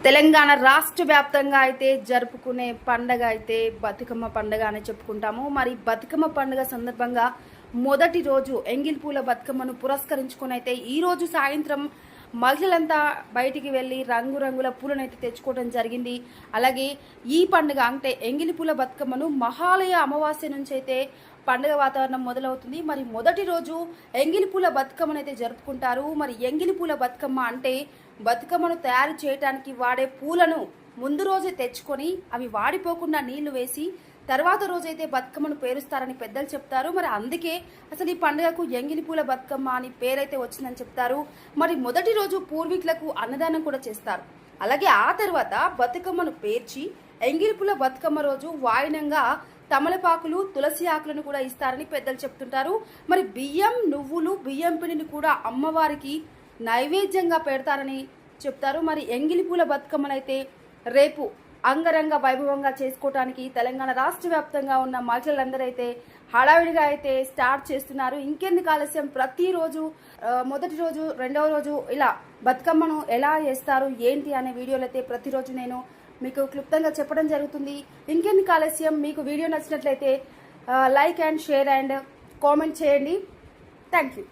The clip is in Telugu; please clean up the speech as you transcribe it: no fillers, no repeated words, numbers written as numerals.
తెలంగాణ రాష్ట్ర వ్యాప్తంగా అయితే జరుపుకునే పండగ అయితే బతుకమ్మ పండగ అని చెప్పుకుంటాము. మరి బతుకమ్మ పండుగ సందర్భంగా మొదటి రోజు ఎంగిల్పూల బతుకమ్మను పురస్కరించుకొని అయితే ఈ రోజు సాయంత్రం మహిళలంతా బయటికి వెళ్ళి రంగురంగుల పూలను అయితే తెచ్చుకోవడం జరిగింది. అలాగే ఈ పండుగ అంటే ఎంగిలిపూల బతుకమ్మను మహాలయ అమావాస్య నుంచి అయితే పండుగ వాతావరణం మొదలవుతుంది. మరి మొదటి రోజు ఎంగిలిపూల బతుకమ్మను అయితే జరుపుకుంటారు. మరి ఎంగిలిపూల బతుకమ్మ అంటే బతుకమ్మను తయారు చేయడానికి వాడే పూలను ముందు రోజే తెచ్చుకొని అవి వాడిపోకుండా నీళ్లు వేసి తర్వాత రోజైతే బతుకమ్మను పేరుస్తారని పెద్దలు చెప్తారు. మరి అందుకే అసలు ఈ పండుగకు ఎంగిలిపూల బతుకమ్మ అని పేరైతే వచ్చిందని చెప్తారు. మరి మొదటి రోజు పూర్వీకులకు అన్నదానం కూడా చేస్తారు. అలాగే ఆ తర్వాత బతుకమ్మను పేర్చి ఎంగిలిపూల బతుకమ్మ రోజు వాయినంగా తమలపాకులు తులసి ఆకులను కూడా ఇస్తారని పెద్దలు చెప్తుంటారు. మరి బియ్యం నువ్వులు బియ్యం పిండిని కూడా అమ్మవారికి నైవేద్యంగా పెడతారని చెప్తారు. మరి ఎంగిలిపూల బతుకమ్మనైతే రేపు అంగరంగ వైభవంగా చేసుకోవడానికి తెలంగాణ రాష్ట్ర వ్యాప్తంగా ఉన్న మహిళలందరూ అయితే హడావిడిగా అయితే స్టార్ట్ చేస్తున్నారు. ఇంకెందుకు ఆలస్యం, ప్రతిరోజు మొదటి రోజు రెండవ రోజు ఇలా బతుకమ్మను ఎలా చేస్తారు ఏంటి అనే వీడియోలు అయితే ప్రతిరోజు నేను మీకు క్లుప్తంగా చెప్పడం జరుగుతుంది. ఇంకెందుకు ఆలస్యం, మీకు వీడియో నచ్చినట్లయితే like and share and comment చేయండి. Thank you.